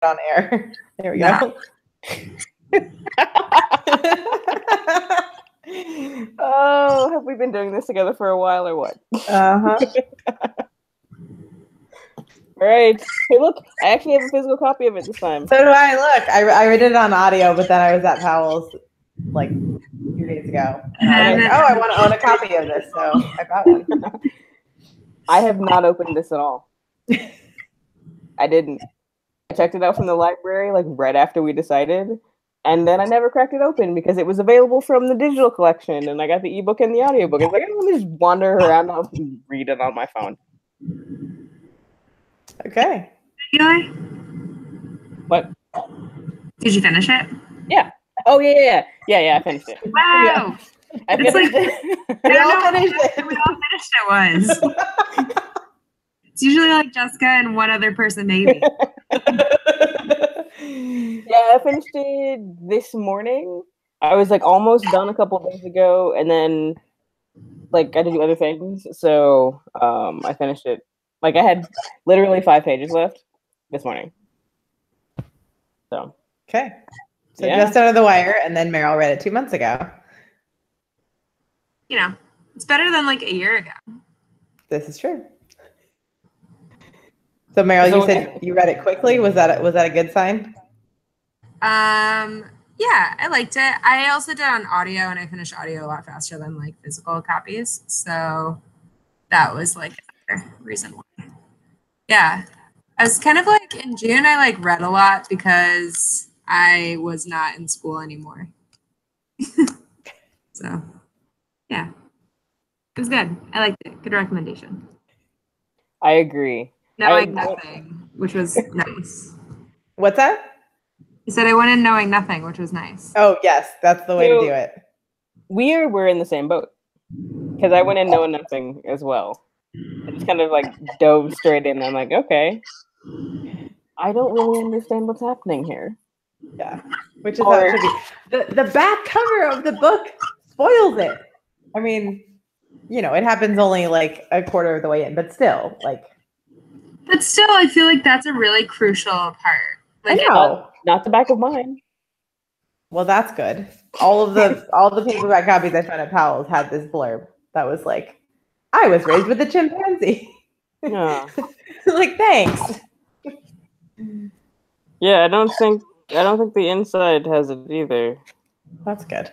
on air. There we Nah. go. Oh, have we been doing this together for a while or what? Uh-huh. All right. Hey, look, I actually have a physical copy of it this time. So do I. Look, I read it on audio, but then I was at Powell's like 2 days ago, and I was like, "Oh, I want to own a copy of this," so I bought one. I have not opened this at all. I didn't. I checked it out from the library like right after we decided, and then I never cracked it open because it was available from the digital collection, and I got the ebook and the audiobook. It's like I don't want to just wander around and read it on my phone. Okay. Eli? What? Did you finish it? Yeah. Oh yeah. I finished it. Wow. I It's finished like- it. We all finished it. We all finished it once. It's usually like Jessica and one other person, maybe. Yeah, I finished it this morning. I was like almost done a couple days ago, and then like I had to do other things, so I finished it. Like I had literally 5 pages left this morning. So Okay. So Yeah. just under the wire, and then Meryl read it 2 months ago. You know, it's better than like a year ago. This is true. So Meryl, So- you said you read it quickly. Was that a good sign? Yeah, I liked it. I also did on audio, and I finished audio a lot faster than like physical copies. So that was like another reason why. Yeah. I was kind of like in June, I like read a lot because I was not in school anymore. So yeah. It was good. I liked it. Good recommendation. I agree. Knowing nothing, which was nice. What's that? You said I went in knowing nothing, which was nice. Oh yes, that's the way to do it. We were in the same boat because I went in knowing nothing as well. I just kind of like dove straight in. I'm like, okay, I don't really understand what's happening here. Yeah, which is how it should be. The back cover of the book spoils it. I mean, you know, it happens only like a quarter of the way in, but still, like. But still, I feel like that's a really crucial part. Like, I know. Not the back of mine. Well, that's good. All the paperback copies I found at Powell's had this blurb that was like, "I was raised with a chimpanzee." Yeah. Like, thanks. Yeah, I don't think the inside has it either. That's good.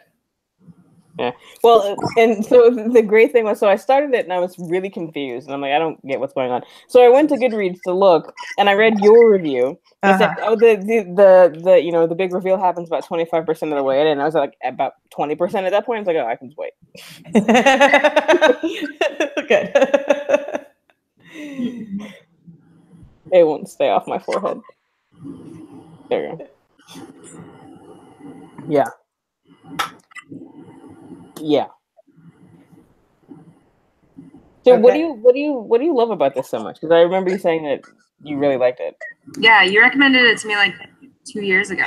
Yeah. Well, and so the great thing was, so I started it and I was really confused, and I'm like, I don't get what's going on. So I went to Goodreads to look, and I read your review. And it said, oh, the you know, the big reveal happens about 25% of the way in, and I was like about 20% at that point. I was like, oh, I can just wait. Good. It won't stay off my forehead. There you go. Yeah. Yeah. So Okay. what do you love about this so much? Because I remember you saying that you really liked it. yeah, you recommended it to me like 2 years ago.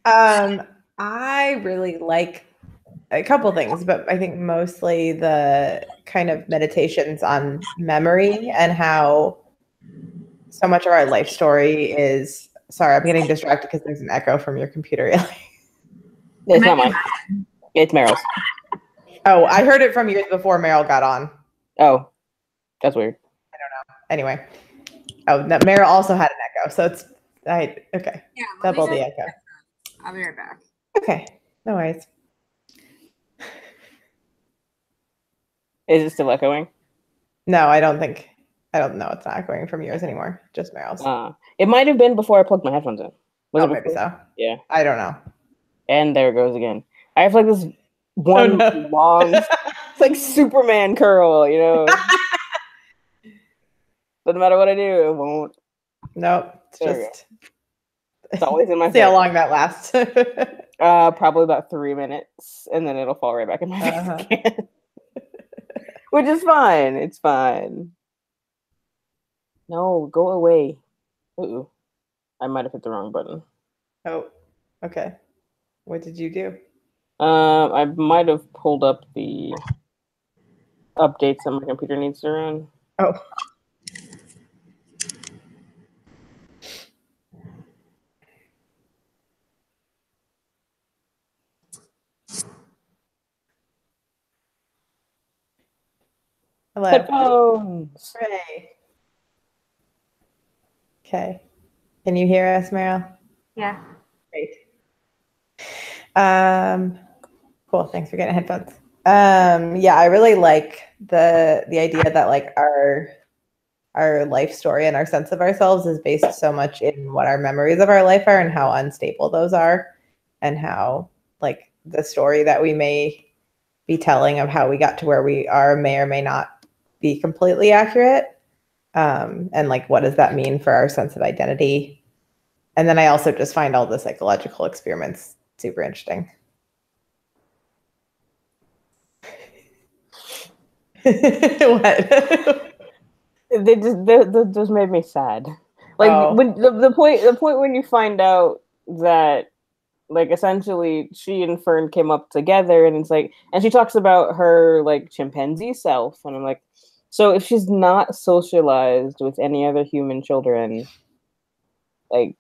I really like a couple things, but I think mostly the kind of meditations on memory and how so much of our life story is. Sorry, I'm getting distracted because there's an echo from your computer. It's not mine. It's Meryl's. Oh, I heard it from yours before Meryl got on. Oh, that's weird. Anyway. Oh, no, Meryl also had an echo, so it's okay. Yeah, Double the echo. I'll be right back. Okay, no worries. Is it still echoing? No, I don't know. It's not echoing from yours anymore. Just Meryl's. It might have been before I plugged my headphones in. Was it Maybe before? so. Yeah. I don't know. And there it goes again. I have like this one long, it's like Superman curl, you know. But no matter what I do, it won't. Nope. It's always in my See how face. long that lasts. Probably about 3 minutes, and then it'll fall right back in my face again. Which is fine. It's fine. No, go away. Ooh. I might have hit the wrong button. Oh, okay. What did you do? I might have pulled up the updates that my computer needs to run. Oh. Hello. Headphones. Hooray. Okay. Can you hear us, Meryl? Yeah. Great. Cool. Thanks for getting headphones. Yeah, I really like the idea that like our life story and our sense of ourselves is based so much in what our memories of our life are and how unstable those are, and how like the story that we may be telling of how we got to where we are may or may not be completely accurate. And like, what does that mean for our sense of identity? And then I also just find all the psychological experiments super interesting. What? They just made me sad. Like when the point when you find out that like essentially she and Fern came up together, and it's like, and she talks about her like chimpanzee self, and I'm like, so if she's not socialized with any other human children, like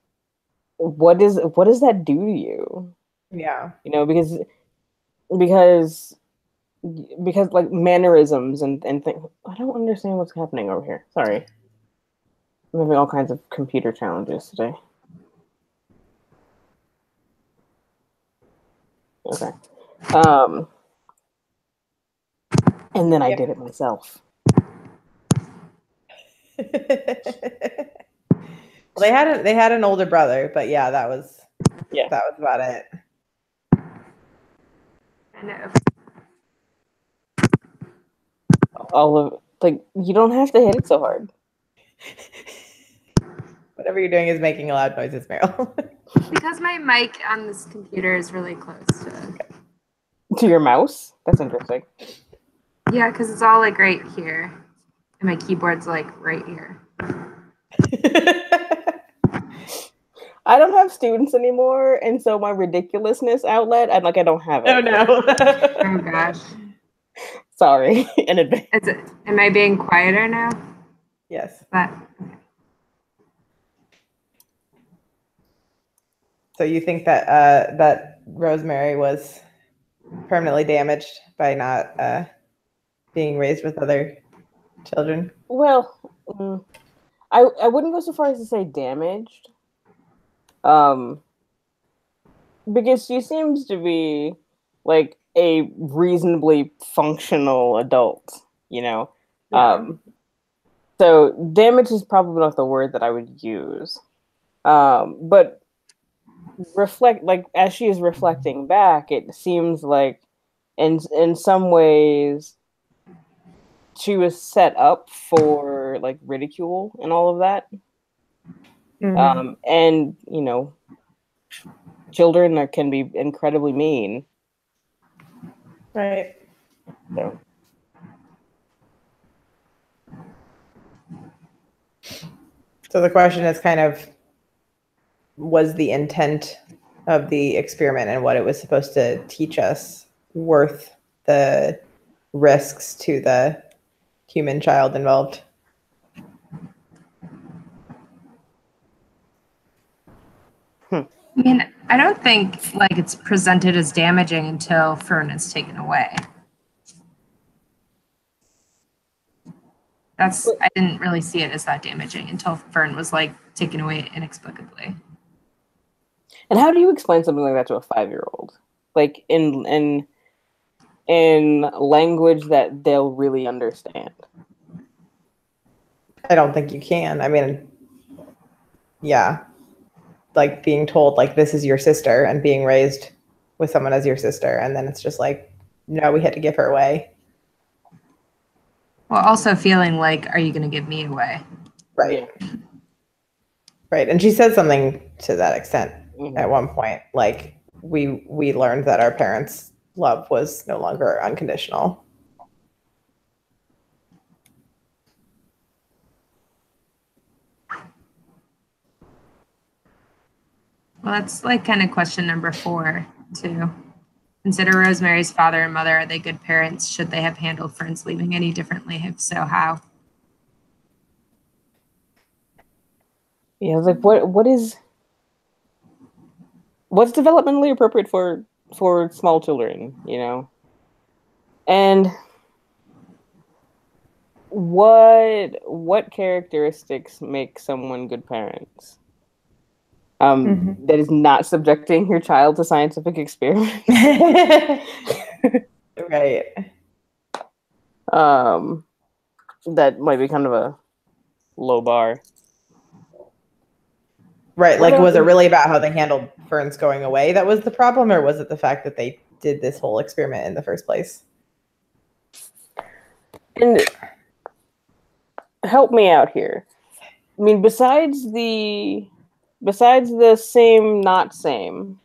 what does that do to you? Yeah. You know, because like mannerisms and things. I don't understand what's happening over here. Sorry. I'm having all kinds of computer challenges today. Okay. And then I did it myself. Well, they had an older brother, but yeah, that was about it. I know. All of like, you don't have to hit it so hard. Whatever you're doing is making loud noises, Meryl. Because my mic on this computer is really close to your mouse. That's interesting. Yeah, because it's all like right here, and my keyboard's like right here. I don't have students anymore, and so my ridiculousness outlet, I don't have it. Oh no. Oh gosh. Sorry in advance. Am I being quieter now? Yes. So you think that that Rosemary was permanently damaged by not being raised with other children? Well, I wouldn't go so far as to say damaged, because she seems to be like a reasonably functional adult, you know. Yeah. So damage is probably not the word that I would use, but reflect, like, as she is reflecting back, it seems like in some ways she was set up for like ridicule and all of that. Mm-hmm. And you know, children can be incredibly mean, Right. So the question is kind of, was the intent of the experiment and what it was supposed to teach us worth the risks to the human child involved? I mean, I don't think like it's presented as damaging until Fern is taken away. I didn't really see it as that damaging until Fern was like taken away inexplicably. And how do you explain something like that to a 5-year-old? Like in language that they'll really understand? I don't think you can. I mean, yeah, like being told like this is your sister and being raised with someone as your sister, and then it's just like, no, we had to give her away. Well, also feeling like, are you going to give me away? Right. Yeah. Right. And she says something to that extent at one point, like we learned that our parents' love was no longer unconditional. Well, that's like kind of question number 4 too. Consider Rosemary's father and mother. Are they good parents? Should they have handled Fern's leaving any differently? If so, how? Yeah, like what's developmentally appropriate for small children, you know? And what characteristics make someone good parents? That is not subjecting your child to scientific experiments. Right. That might be kind of a low bar. Right. Like, was it really about how they handled Fern's going away that was the problem, or was it the fact that they did this whole experiment in the first place? And help me out here. I mean, besides the same, not same,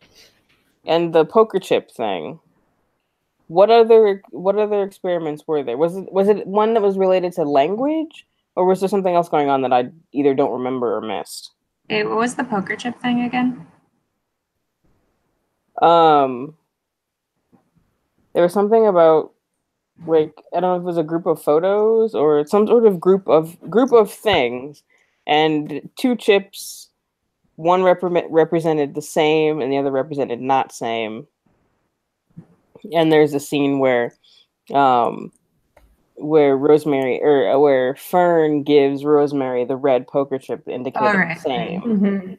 and the poker chip thing, what other experiments were there? Was it one that was related to language, or was there something else going on that I either don't remember or missed? What was the poker chip thing again? There was something about, like, I don't know if it was a group of photos or some sort of group of things, and two chips, one represented the same and the other represented not same. And there's a scene where Rosemary, or where Fern gives Rosemary the red poker chip indicating the same. Mm-hmm.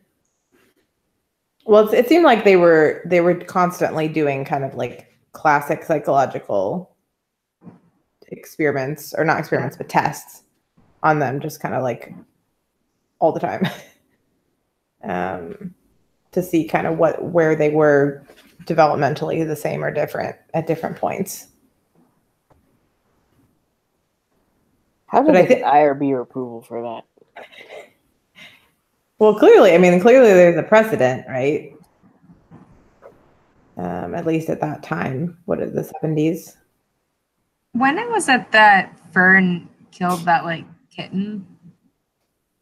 Well, it seemed like they were constantly doing kind of like classic psychological experiments, or not experiments, but tests on them, just kind of like all the time, to see kind of where they were developmentally the same or different at different points. How did I get IRB approval for that? Well, clearly there's a precedent, right? At least at that time. What is the 70s? When it was that Fern killed that like kitten?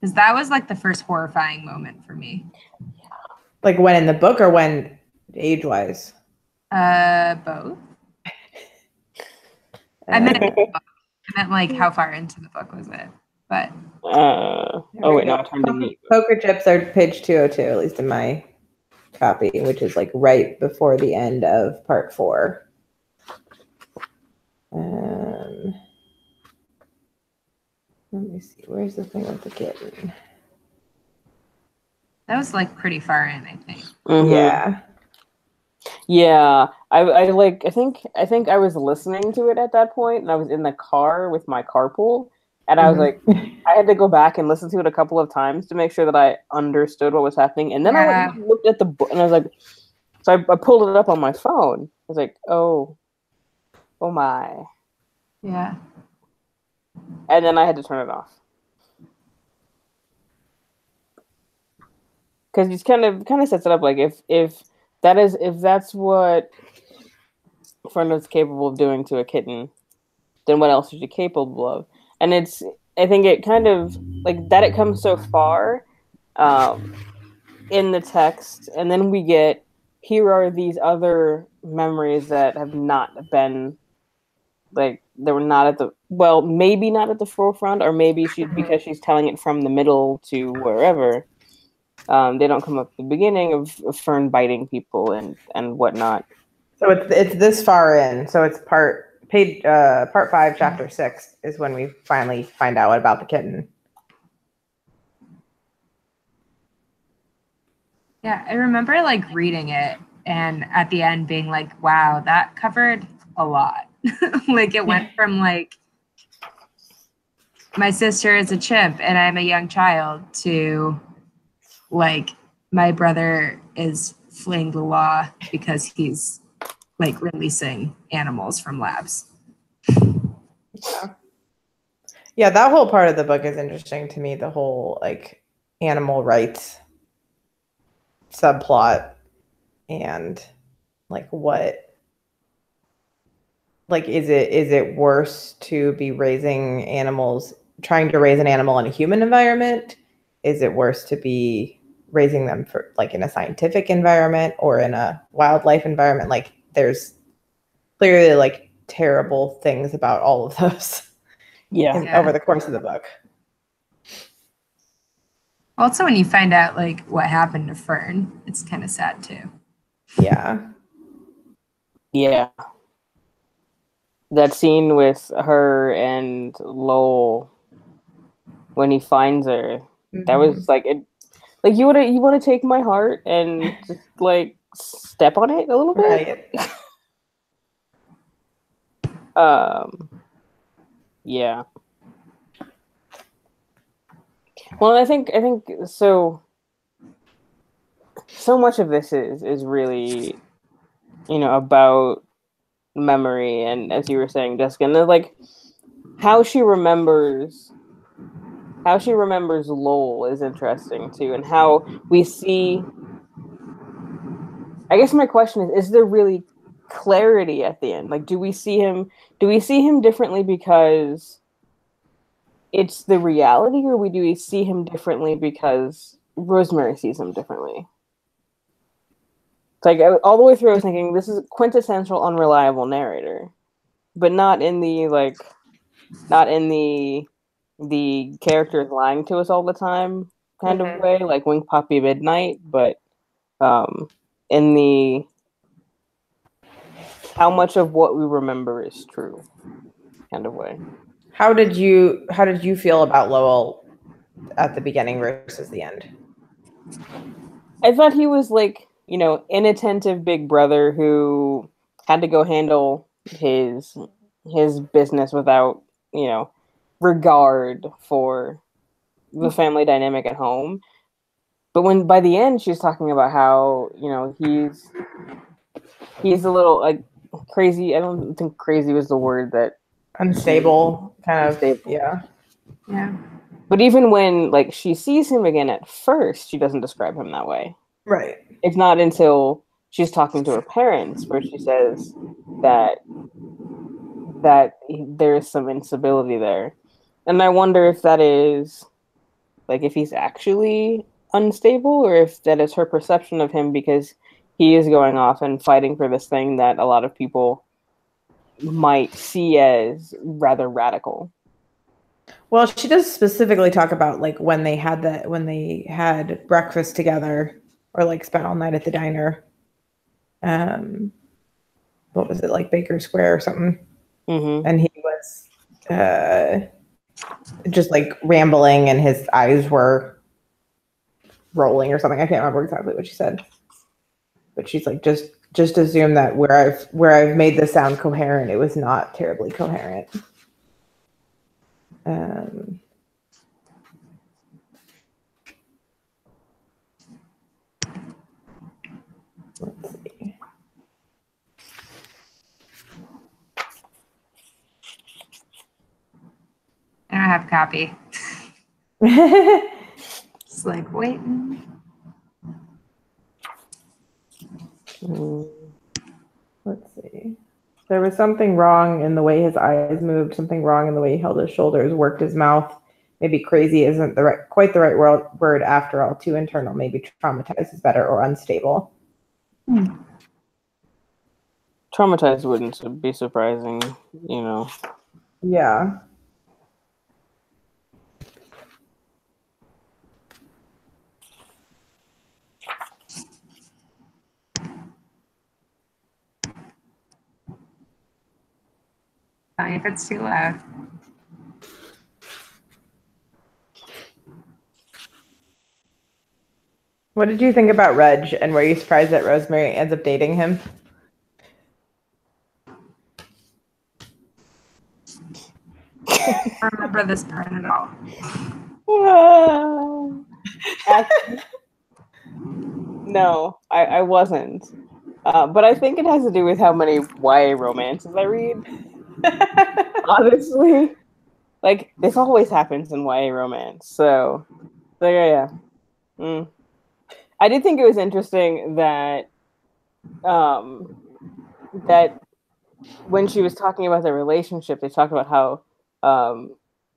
Because that was like the first horrifying moment for me. Like when in the book, or when age-wise? Both. I meant like how far into the book was it? But oh wait, no, I turned to me. Poker chips are page 202, at least in my copy, which is like right before the end of part 4. Let me see, where's the thing with the kitten? that was like pretty far in, I think. Mm-hmm. Yeah. I think I was listening to it at that point, and I was in the car with my carpool, and I was like, I had to go back and listen to it a couple of times to make sure that I understood what was happening. And then I looked at the book, and I was like, so I pulled it up on my phone. I was like, oh my. Yeah. And then I had to turn it off. Because he's kind of sets it up like, if that's what Fern was capable of doing to a kitten, then what else is she capable of? And I think it kind of like that it comes so far in the text, and then we get, here are these other memories that have not been, like, they were not at the, well, maybe not at the forefront, or maybe because she's telling it from the middle to wherever. They don't come up at the beginning of Fern biting people and whatnot. So it's this far in. So it's part 5, chapter 6 is when we finally find out about the kitten. Yeah, I remember like reading it and at the end being like, wow, that covered a lot. Like it went from like, my sister is a chimp and I'm a young child, to like, my brother is fleeing the law because he's like releasing animals from labs. Yeah, that whole part of the book is interesting to me, the whole like animal rights subplot, and like what, like is it worse to be raising animals, trying to raise an animal in a human environment? Is it worse to be raising them for like in a scientific environment or in a wildlife environment? Like there's clearly like terrible things about all of those over the course of the book. Also, when you find out like what happened to Fern, it's kind of sad too. Yeah. that scene with her and Lowell when he finds her, that was like it. Like you want to take my heart and just like step on it a little bit. Right. Yeah. Well, I think so. So much of this is really, about memory, and as you were saying, Jessica, and like how she remembers Lowell is interesting too, and how we see. I guess my question is there really clarity at the end? Like, do we see him differently because it's the reality, or do we see him differently because Rosemary sees him differently? It's like all the way through I was thinking this is a quintessential unreliable narrator, but not in the characters lying to us all the time kind of way, like Wink Poppy Midnight, but in the how much of what we remember is true kind of way. How did you feel about Lowell at the beginning versus the end? I thought he was like, inattentive big brother who had to go handle his business without, regard for the family dynamic at home. But when by the end she's talking about how, he's a little like crazy. I don't think crazy was the word that unstable kind of unstable. Yeah. But even when like she sees him again at first, she doesn't describe him that way. Right. It's not until she's talking to her parents where she says that there is some instability there. And I wonder if that is like if he's actually unstable or if that is her perception of him because he is going off and fighting for this thing that a lot of people might see as rather radical. Well, she does specifically talk about like when they had breakfast together or like spent all night at the diner. What was it, like Baker Square or something? Mm-hmm. And he was just like rambling and his eyes were rolling or something. I can't remember exactly what she said. But she's like, just assume that where I've made the sound coherent, it was not terribly coherent. Let's see. I don't have a copy. It's like waiting. Let's see. There was something wrong in the way his eyes moved, something wrong in the way he held his shoulders, worked his mouth. Maybe crazy isn't quite the right word after all. Too internal. Maybe traumatized is better, or unstable. Traumatized wouldn't be surprising, Yeah. Tell me if it's too loud. What did you think about Reg, and were you surprised that Rosemary ends up dating him? I don't remember this part at all. No, I wasn't. But I think it has to do with how many YA romances I read. Honestly. Like, this always happens in YA romance. So yeah. I did think it was interesting that that when she was talking about their relationship, they talked about how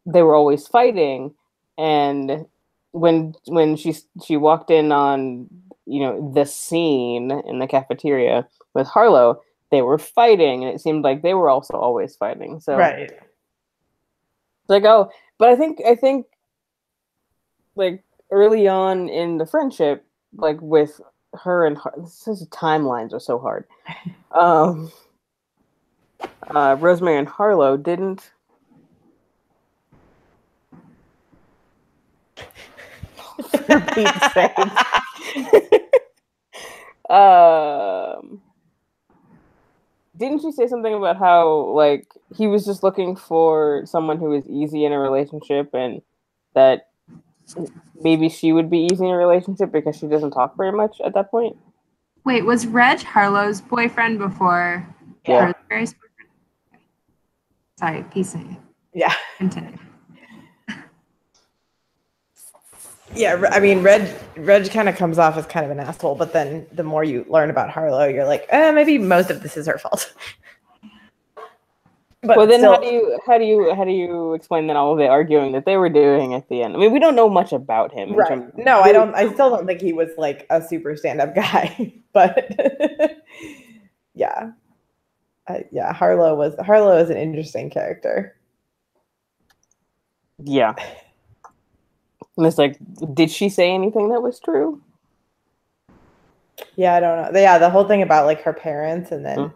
they were always fighting, and when she walked in on the scene in the cafeteria with Harlow, they were fighting, and it seemed like they were also always fighting. So right. Like, oh, but I think like early on in the friendship, like with her and timelines are so hard. Rosemary and Harlow didn't. For Pete's sake. Didn't she say something about how, like, he was just looking for someone who was easy in a relationship, and that maybe she would be easy in a relationship because she doesn't talk very much at that point? Wait, was Reg Harlow's boyfriend before Yeah. Rosemary's boyfriend? Sorry, PC. Yeah. Continue. Yeah, I mean, Reg kind of comes off as kind of an asshole, but then the more you learn about Harlow, you're like, maybe most of this is her fault. But well, then still, how do you explain that all of the arguing that they were doing at the end? I mean, we don't know much about him. Right? No, I don't. I still don't think he was like a super stand-up guy, but yeah, yeah. Harlow is an interesting character. Yeah. And it's like, did she say anything that was true? Yeah, I don't know. Yeah, the whole thing about like her parents, and then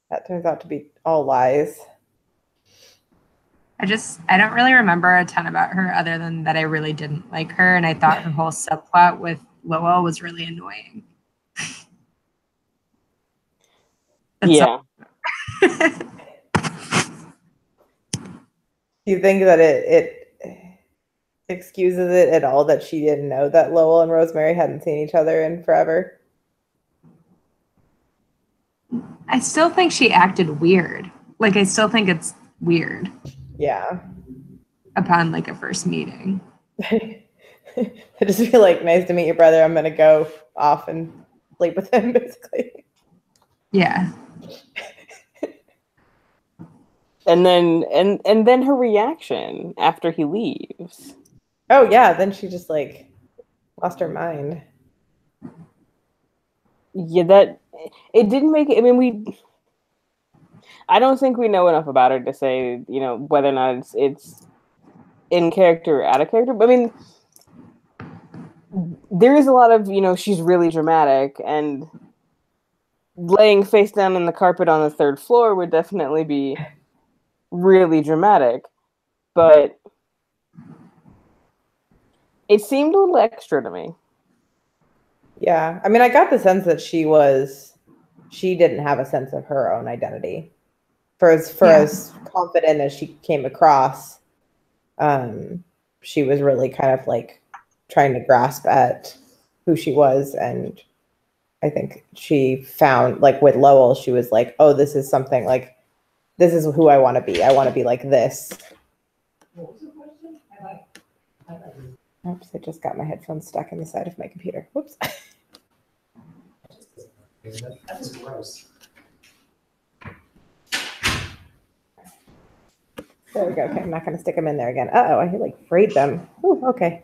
that turns out to be all lies. I don't really remember a ton about her other than that I really didn't like her, and I thought her whole subplot with Lowell was really annoying. Yeah. Do you think that it excuses it at all that she didn't know that Lowell and Rosemary hadn't seen each other in forever? I still think she acted weird. Like, I still think it's weird. Yeah. Upon like a first meeting. I just feel like, nice to meet your brother. I'm gonna go off and sleep with him, basically. Yeah. And then her reaction after he leaves. Oh yeah, then she just like lost her mind. Yeah, that it didn't make it. I mean, I don't think we know enough about her to say, whether or not it's in character or out of character. But I mean, there is a lot of, she's really dramatic, and laying face down in the carpet on the 3rd floor would definitely be really dramatic. But it seemed a little extra to me. Yeah. I mean, I got the sense that she didn't have a sense of her own identity. For as confident as she came across, she was really kind of like trying to grasp at who she was. And I think she found, like with Lowell, she was like, oh, this is something like, this is who I want to be. I want to be like this. What was the question? Oops, I just got my headphones stuck in the side of my computer. Whoops. That was gross. There we go. Okay, I'm not going to stick them in there again. Uh-oh, I like frayed them. Ooh, okay.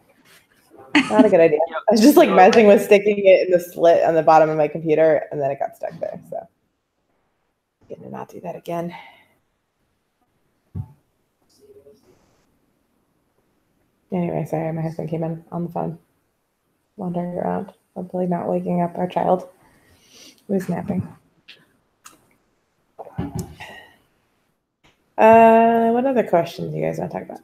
Not a good idea. I was just like messing with sticking it in the slit on the bottom of my computer, and then it got stuck there. So, going to not do that again. Anyway, sorry, my husband came in on the phone, wandering around, hopefully not waking up our child who is napping. What other questions do you guys want to talk about?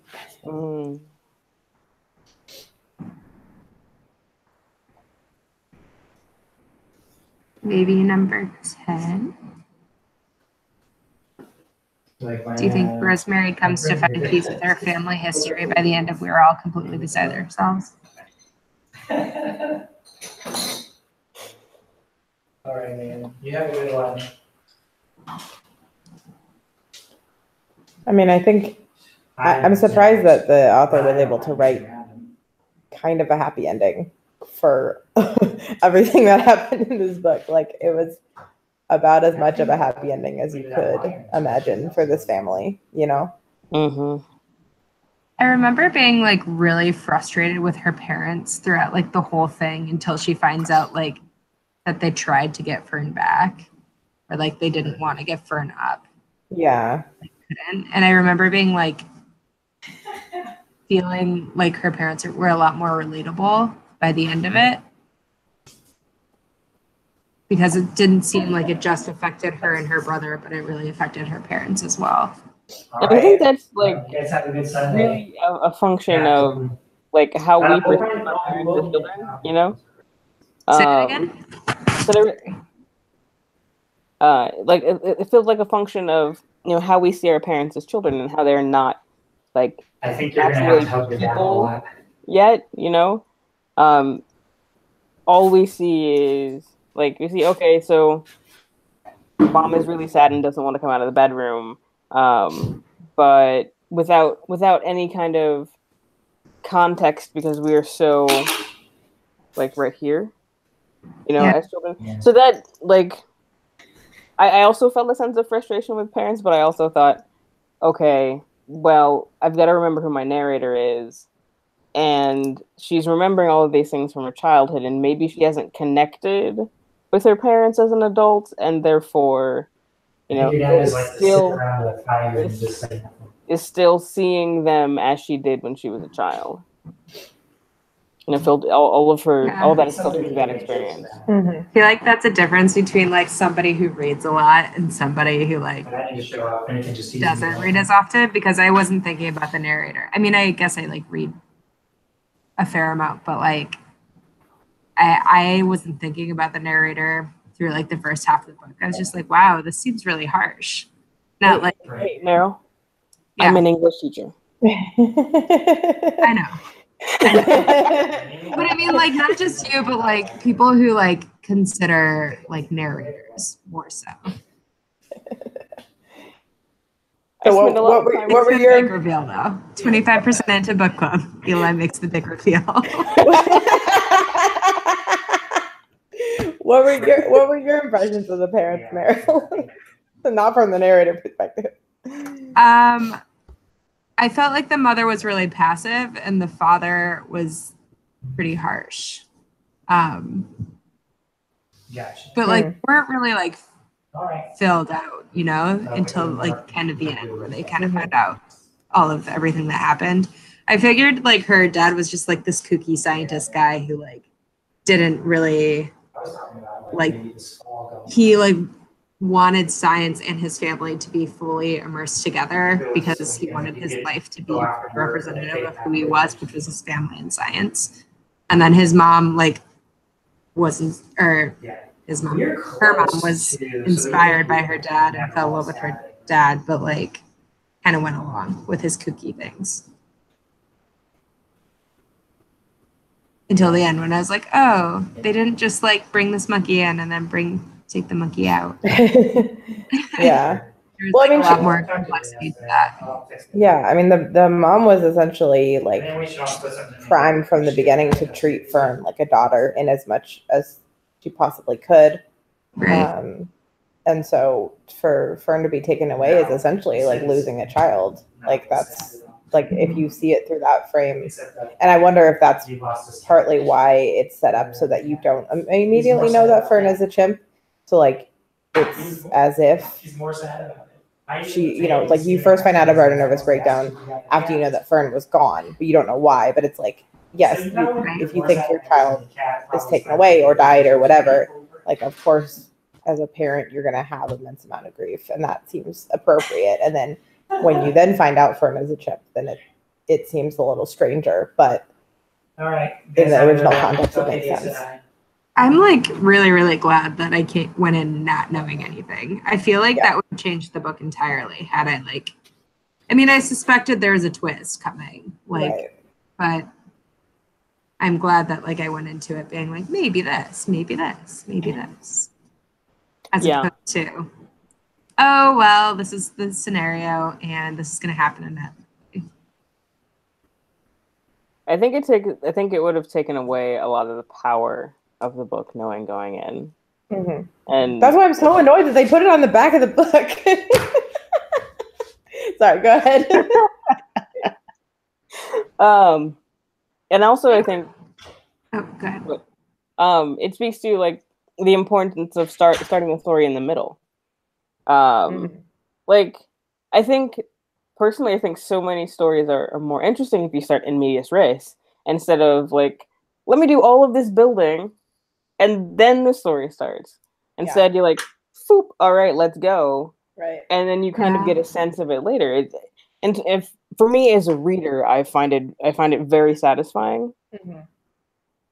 Maybe number 10. Do you think Rosemary comes to find peace with her family history by the end of We're All Completely Beside Ourselves? All right, man. You have a good one. I mean, I think I'm surprised that the author was able to write kind of a happy ending for everything that happened in this book. Like, it was about as much of a happy ending as you could imagine for this family, Mm-hmm. I remember being like really frustrated with her parents throughout like the whole thing until she finds out like that they tried to get Fern back, or like they didn't want to get Fern up. Yeah. They couldn't. And I remember being like feeling like her parents were a lot more relatable by the end of it, because it didn't seem like it just affected her and her brother, but it really affected her parents as well. All I think right. that's like You guys have a good Sunday. really a function Yeah. of like how we We're perceive going- our parents we'll as get children, out. you know? Say that again? So like it feels like a function of, you know, how we see our parents as children and how they're not like I think you're gonna have to actually help your dad a people lot. yet, you know? All we see is like we see, okay, so mom is really sad and doesn't want to come out of the bedroom, but without any kind of context because we are so like right here, you know, Yeah. as children. Yeah. So that like I also felt a sense of frustration with parents, but I also thought, okay, well, I've got to remember who my narrator is. And she's remembering all of these things from her childhood, and maybe she hasn't connected with her parents as an adult, and therefore, you know, Your dad is like to sit still around with a fire and just say nothing. is still seeing them as she did when she was a child. You know, filled all of her, Yeah. all that is filtered through that experience. Mhm. I feel like that's a difference between like somebody who reads a lot and somebody who like And I need to show up and it can just easily doesn't go. read as often, because I wasn't thinking about the narrator. I mean, I guess I like read a fair amount, but like I wasn't thinking about the narrator through like the first half of the book. I was just like, wow, this seems really harsh. Not like, Hey, Meryl, yeah, I'm an English teacher. I know. But I mean, like, not just you, but like people who like consider like narrators more so. I So spend a lot of time what were It's a your big reveal though? 25% into book club. Eli makes the big reveal. what were your impressions of the parents, Meryl? Not from the narrator perspective. I felt like the mother was really passive and the father was pretty harsh. Gotcha. But like weren't really like All right. filled out, you know, until like kind of the end where they kind of found out all of everything that happened. I figured like her dad was just like this kooky scientist guy who like didn't really I was talking about Like, maybe this fall going. he like wanted science and his family to be fully immersed together because he wanted his life to be representative of who he was, which was his family and science. And then his mom like wasn't, or Yeah. his mom, We're her mom close was to- so inspired by there's- her dad and fell in love with her dad, but like kind of went along with his kooky things. Until the end when I was like, oh, they didn't just like bring this monkey in and then take the monkey out. Yeah. There's Well, I like mean, a lot she- more complexity to that. Yeah, I mean the mom was essentially like And then we should also put something in. primed from the beginning to treat Fern like a daughter in as much as she possibly could. Right. And so for Fern to be taken away is essentially like losing a child. Like that's like if you see it through that frame. Except that And I wonder if that's you lost us. partly why it's set up so that you don't immediately know that Fern is a chimp. So like it's as if He's more sad about it. I she, you know, like you first find out about a nervous breakdown after you know that Fern was gone, but you don't know why. But it's like, yes, if you think your child is taken away or died or whatever, like of course, as a parent, you're gonna have immense amount of grief, and that seems appropriate. And then when you then find out Fern is a chimp, then it seems a little stranger. But All right. in the original context, it makes sense. I'm like really, really glad that I went in not knowing anything. I feel like that would change the book entirely had I like, I mean, I suspected there was a twist coming, like, Right. but I'm glad that like I went into it being like, maybe this, maybe this, maybe this. As Yeah. opposed to, oh, well, this is the scenario and this is going to happen in that. I think it would have taken away a lot of the power of the book knowing going in. Mhm. And That's why I'm so annoyed that they put it on the back of the book. Sorry, go ahead. and also I think Oh, go ahead. it speaks to like the importance of starting a story in the middle. Like I think personally, I think so many stories are more interesting if you start in medias res instead of like, let me do all of this building and then the story starts. Instead, you're like, "Foop! All right, let's go." Right. And then you kind of get a sense of it later. And if for me as a reader, I find it very satisfying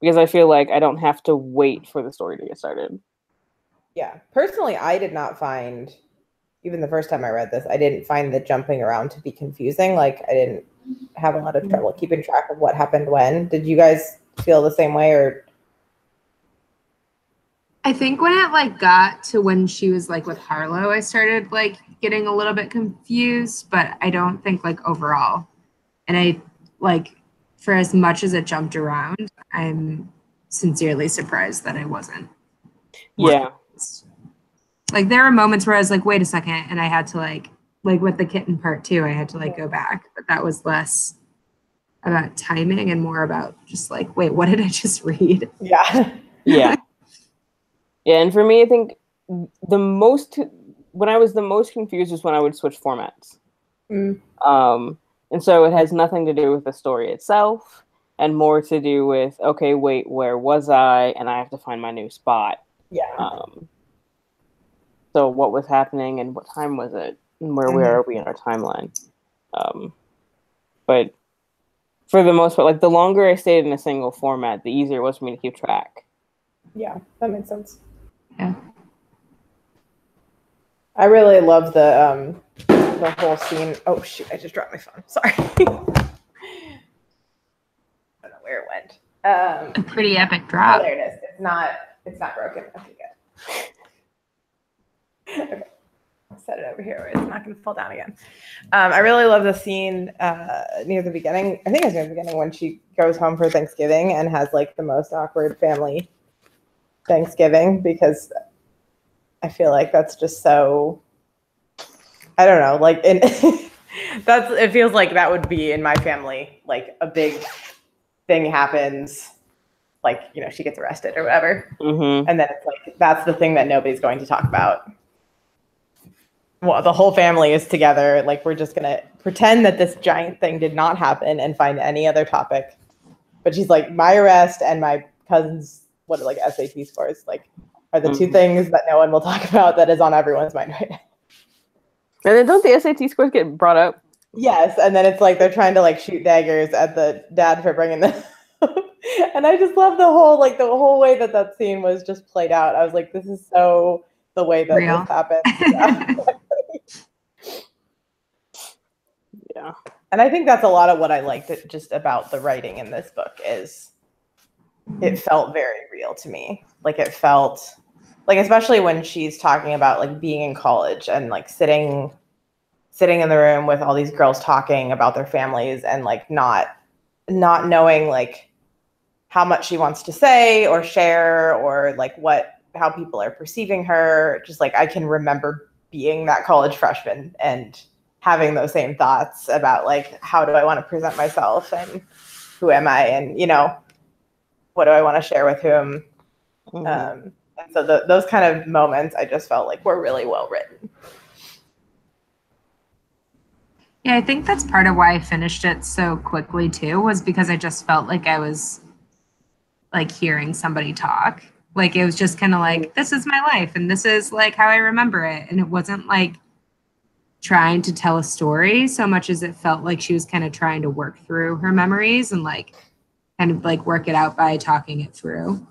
because I feel like I don't have to wait for the story to get started. Yeah. Personally, I did not find, even the first time I read this, I didn't find the jumping around to be confusing. Like, I didn't have a lot of trouble keeping track of what happened when. Did you guys feel the same way, or? I think when it like got to when she was like with Harlow, I started like getting a little bit confused, but I don't think like overall. And I like, for as much as it jumped around, I'm sincerely surprised that I wasn't. Yeah. Like there were moments where I was like, wait a second, and I had to like with the kitten part too, I had to like go back, but that was less about timing and more about just like, wait, what did I just read? Yeah. Yeah. Yeah, and for me, I think when I was the most confused was when I would switch formats. And so it has nothing to do with the story itself and more to do with, okay, wait, where was I? And I have to find my new spot. Yeah. So what was happening and what time was it? And where are we in our timeline? But for the most part, like the longer I stayed in a single format, the easier it was for me to keep track. Yeah, that makes sense. Yeah. I really love the whole scene. Oh shoot, I just dropped my phone. Sorry. I don't know where it went. A pretty epic Oh, drop. there it is. It's not broken. Okay, good. Okay. I'll set it over here where it's not gonna fall down again. I really love the scene near the beginning. I think it's near the beginning when she goes home for Thanksgiving and has like the most awkward family Thanksgiving, because I feel like that's just so, I don't know, like it feels like that would be in my family, like a big thing happens, like, you know, she gets arrested or whatever. And then it's like, that's the thing that nobody's going to talk about. Well, the whole family is together. Like, we're just going to pretend that this giant thing did not happen and find any other topic. But she's like, my arrest and my cousin's, what are like SAT scores, like, are the two things that no one will talk about that is on everyone's mind right now. And then don't the SAT scores get brought up? Yes, and then it's like they're trying to like shoot daggers at the dad for bringing them up. And I just love the whole way that scene was just played out. I was like, this is so the way that Real. this happened. Yeah. And I think that's a lot of what I liked just about the writing in this book is it felt very real to me. Like, it felt like, especially when she's talking about like being in college and like sitting in the room with all these girls talking about their families and like not knowing like how much she wants to say or share or like how people are perceiving her. Just like, I can remember being that college freshman and having those same thoughts about like, how do I want to present myself and who am I? And, you know, what do I want to share with whom? And so those kind of moments I just felt like were really well written. Yeah, I think that's part of why I finished it so quickly too, was because I just felt like I was like hearing somebody talk. Like, it was just kind of like, this is my life and this is like how I remember it. And it wasn't like trying to tell a story so much as it felt like she was kind of trying to work through her memories and like kind of like work it out by talking it through.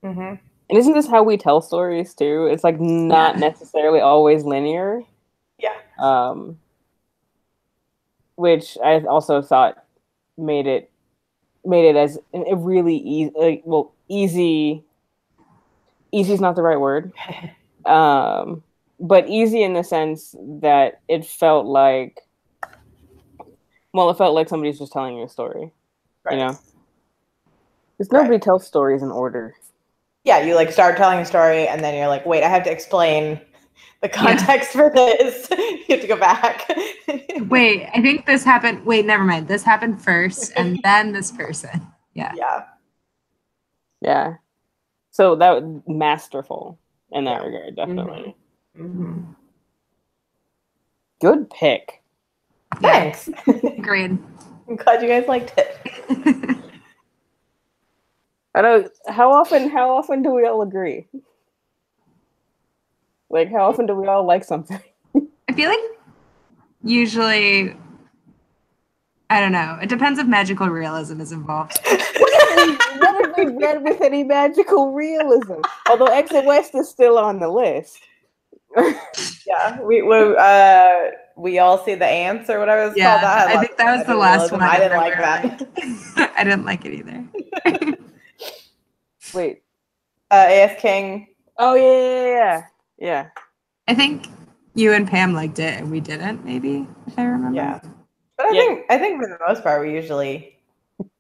And isn't this how we tell stories too? It's like not necessarily always linear. Yeah. Which I also thought made it as a really easy. Well, easy. Easy is not the right word. But easy in the sense that it felt like somebody's just telling you a story. Right. You know, because nobody tells stories in order. Yeah, you like start telling a story and then you're like, wait, I have to explain the context for this. You have to go back. Wait, I think this happened. Wait, never mind. This happened first and then this person. Yeah. Yeah. So that was masterful in that regard, definitely. Good pick. Thanks. Agreed. I'm glad you guys liked it. I know. How often do we all agree? Like, how often do we all like something? I feel like usually, I don't know. It depends if magical realism is involved. What have we read with any magical realism? Although Exit West is still on the list. Yeah, we all see the ants or whatever it's Yeah, called. That I think that was the last one. I didn't and like then that. I didn't like it either. Wait. A.S. King. Oh yeah. I think you and Pam liked it and we didn't, maybe, if I remember. Yeah, but I think for the most part we usually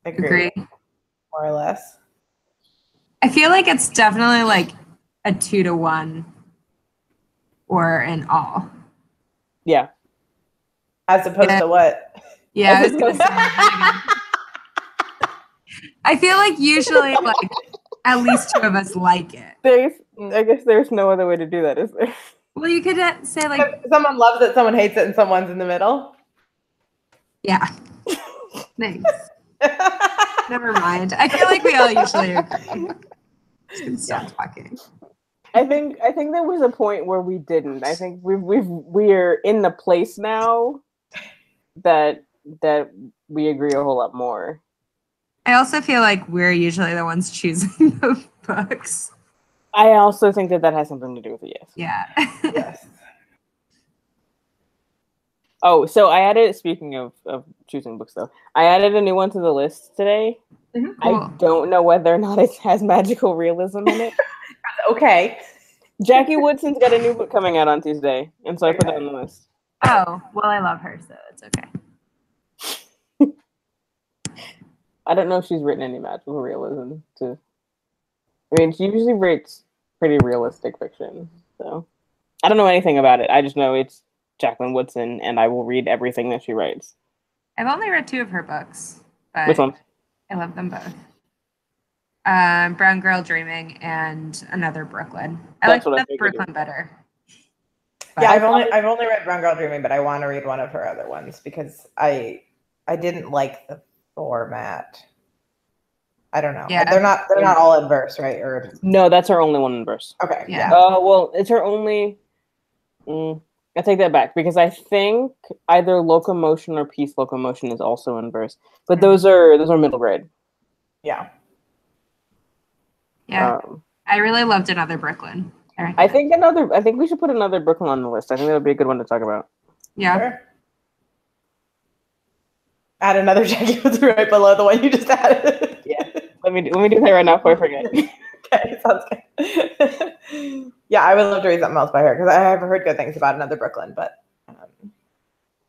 agree. More or less. I feel like it's definitely like a 2-to-1 or an all. Yeah. As opposed to what? Yeah, I was gonna say. I feel like usually like at least 2 of us like it. I guess there's no other way to do that, is there? Well, you could say like, If someone loves it, someone hates it, and someone's in the middle. yeah. Thanks. Never mind. I feel like we all usually agree. Just gonna stop talking. I think there was a point where we didn't. I think we're in the place now that we agree a whole lot more. I also feel like we're usually the ones choosing the books. I also think that has something to do with it. Yes. Yeah. Yes. Oh, so I added. Speaking of choosing books, though, I added a new one to the list today. Cool. I don't know whether or not it has magical realism in it. Okay. Jackie Woodson's got a new book coming out on Tuesday, and so I put that on the list. Oh, well, I love her, so it's okay. I don't know if she's written any magical realism. I mean, she usually writes pretty realistic fiction, so I don't know anything about it. I just know it's Jacqueline Woodson, and I will read everything that she writes. I've only read 2 of her books, but Which one? I love them both. Brown Girl Dreaming and Another Brooklyn. I like Another Brooklyn better. Yeah, I've only read Brown Girl Dreaming, but I want to read one of her other ones because I didn't like the format. I don't know. Yeah. They're not all in verse, right? Or No, that's her only one in verse. okay. Yeah. Well, it's her only. I take that back because I think either Locomotion or Peace Locomotion is also in verse, but those are middle grade. Yeah. Yeah. I really loved Another Brooklyn. I think we should put Another Brooklyn on the list. I think that would be a good one to talk about. Yeah. Sure. Add another Jackie Woodson right below the one you just added. Yeah. Let me do that right now before I forget. Okay, sounds good. Yeah, I would love to read something else by her because I have heard good things about Another Brooklyn, but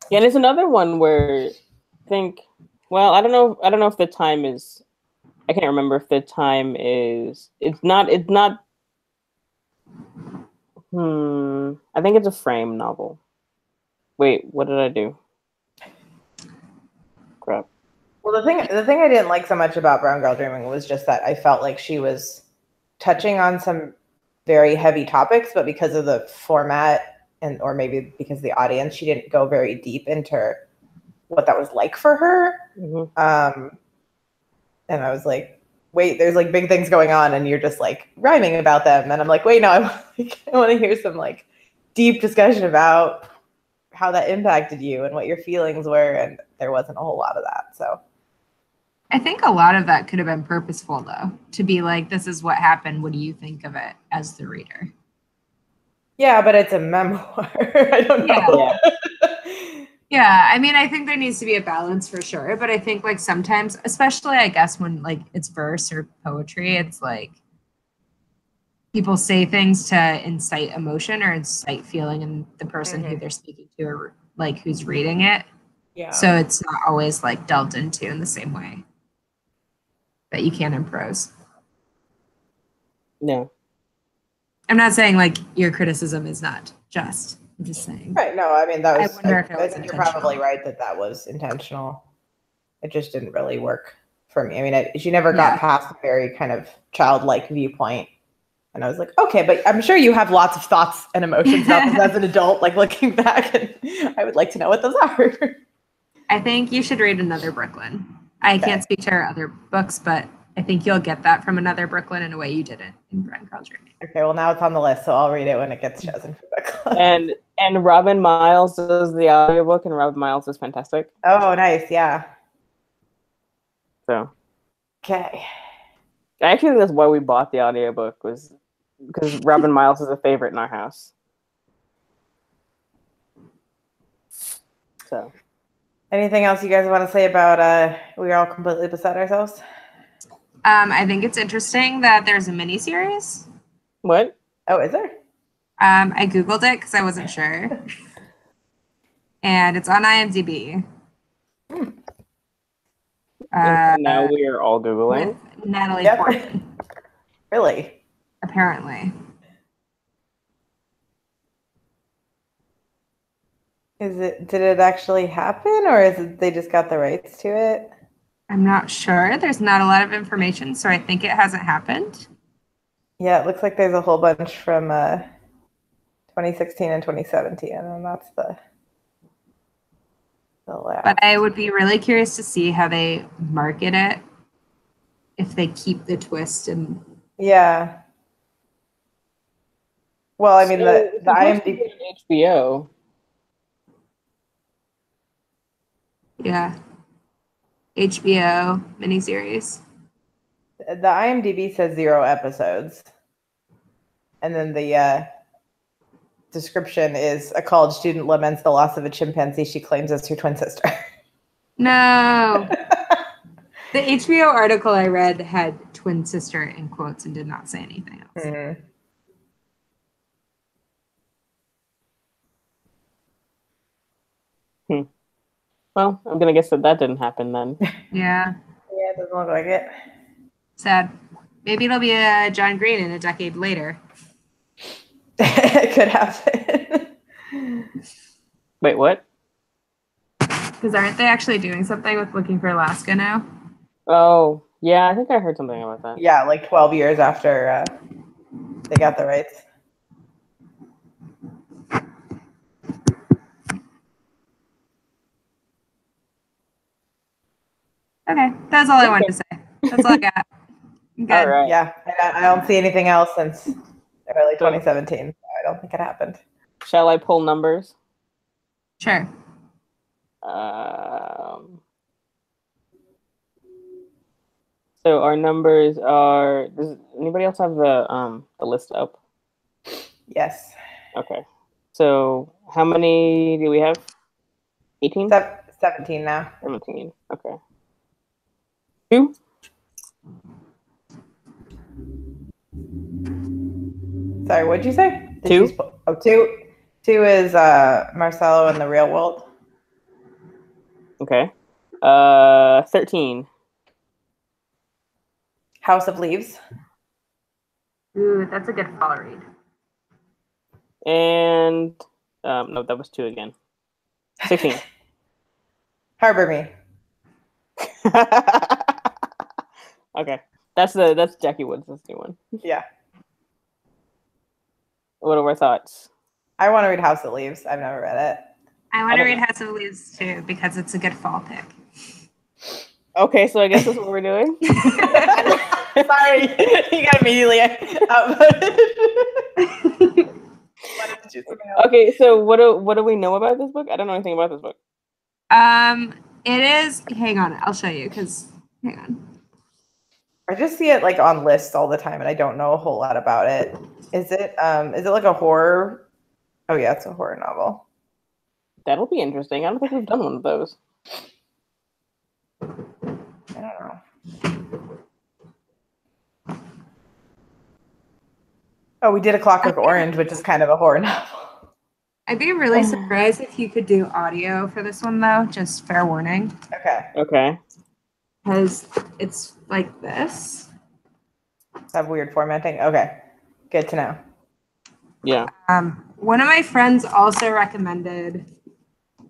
yeah, and it's another one where I think. Well, I don't know if the time is. I can't remember if the time is. It's not. I think it's a frame novel. Wait, what did I do? Crap. Well, the thing I didn't like so much about Brown Girl Dreaming was just that I felt like she was touching on some very heavy topics, but because of the format or maybe because of the audience, she didn't go very deep into what that was like for her. Mm-hmm. And I was like, wait, there's like big things going on and you're just like rhyming about them. And I'm like, wait, no, I want to hear some like deep discussion about how that impacted you and what your feelings were. And there wasn't a whole lot of that. So I think a lot of that could have been purposeful, though, to be like, this is what happened. What do you think of it as the reader? Yeah, but it's a memoir. I don't know. Yeah, I mean, I think there needs to be a balance for sure. But I think like sometimes, especially I guess when like it's verse or poetry, it's like people say things to incite emotion or incite feeling in the person who they're speaking to or like who's reading it. Yeah. So it's not always like delved into in the same way that you can in prose. No. I'm not saying like your criticism is not just. I'm just saying. Right. No, I mean, that was, I think you're probably right that was intentional. It just didn't really work for me. I mean, she never got past a very kind of childlike viewpoint. And I was like, okay, but I'm sure you have lots of thoughts and emotions about this as an adult, like looking back, and I would like to know what those are. I think you should read Another Brooklyn. I can't speak to her other books, but I think you'll get that from Another Brooklyn in a way you didn't in Brent Carl's Journey. Okay, well now it's on the list, so I'll read it when it gets chosen for book club. And Robin Miles does the audiobook, and Robin Miles is fantastic. Oh, nice, yeah. So Okay. I actually think that's why we bought the audiobook, was because Robin Miles is a favorite in our house. So Anything else you guys want to say about We Are All Completely Beside Ourselves? I think it's interesting that there's a miniseries. what? Oh, is there? I Googled it because I wasn't sure. And it's on IMDb. And now we are all Googling. With Natalie Yep. Portman, Really? apparently. Did it actually happen, or is it they just got the rights to it? I'm not sure. There's not a lot of information, so I think it hasn't happened. Yeah, it looks like there's a whole bunch from 2016 and 2017, and then that's the last. But I would be really curious to see how they market it, if they keep the twist and Yeah. Well, I mean, the It's supposed to IMDb. be on HBO. yeah. HBO miniseries. The IMDb says 0 episodes. And then the description is a college student laments the loss of a chimpanzee she claims as her twin sister. No. The HBO article I read had twin sister in quotes and did not say anything else. Mhm. Well, I'm gonna guess that didn't happen then. Yeah. Yeah, it doesn't look like it. Sad. Maybe it'll be a John Green in a decade later. It could happen. Wait, what? Because aren't they actually doing something with Looking for Alaska now? Oh, yeah, I think I heard something about that. Yeah, like 12 years after they got the rights. Okay, that's all I wanted to say. That's all I got. I'm good. All right. Yeah, I don't see anything else since early 2017. So I don't think it happened. Shall I pull numbers? Sure. So our numbers are. Does anybody else have the list up? Yes. Okay. So how many do we have? 18? 17 now. 17. Okay. 2? Sorry, what'd you say? Did 2? you oh, 2. 2 is Marcelo in the Real World. Okay. 13. House of Leaves. Ooh, that's a good fall read. And no, that was 2 again. 16. Harbor Me. Okay. That's Jackie Woods' new one. Yeah. What are our thoughts? I want to read House of Leaves. I've never read it. I want to read House of Leaves too because it's a good fall pick. Okay, so I guess that's what we're doing. Sorry, you got immediately outvoted. Okay, so what do we know about this book? I don't know anything about this book. It is. Hang on, I'll show you because. Hang on. I just see it like on lists all the time, and I don't know a whole lot about it. Is it like a horror? Oh yeah, it's a horror novel. That'll be interesting. I don't think we've done one of those. I don't know. Oh, we did A Clockwork Orange, which is kind of a horror novel. I'd be really surprised if you could do audio for this one though. Just fair warning, Okay. because it's like this. Have weird formatting. Okay, good to know. Yeah. One of my friends also recommended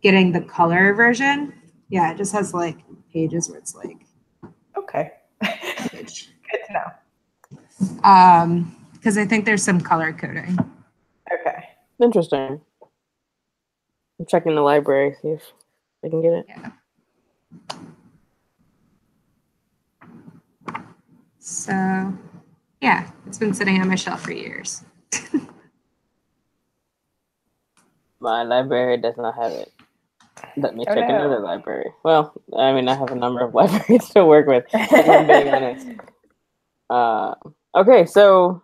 getting the color version. Yeah, it just has like pages where it's like. Okay, good to know. Because I think there's some color coding. Okay. Interesting. I'm checking the library, see if I can get it. Yeah. So, yeah, it's been sitting on my shelf for years. My library does not have it. Let me Oh, check no. another library. Well, I mean, I have a number of libraries to work with, if I'm being honest. Okay, so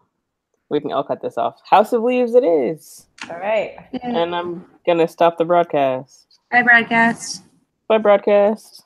we can all cut this off. House of Leaves it is. All right. And I'm going to stop the broadcast. Bye, broadcast. Bye, broadcast.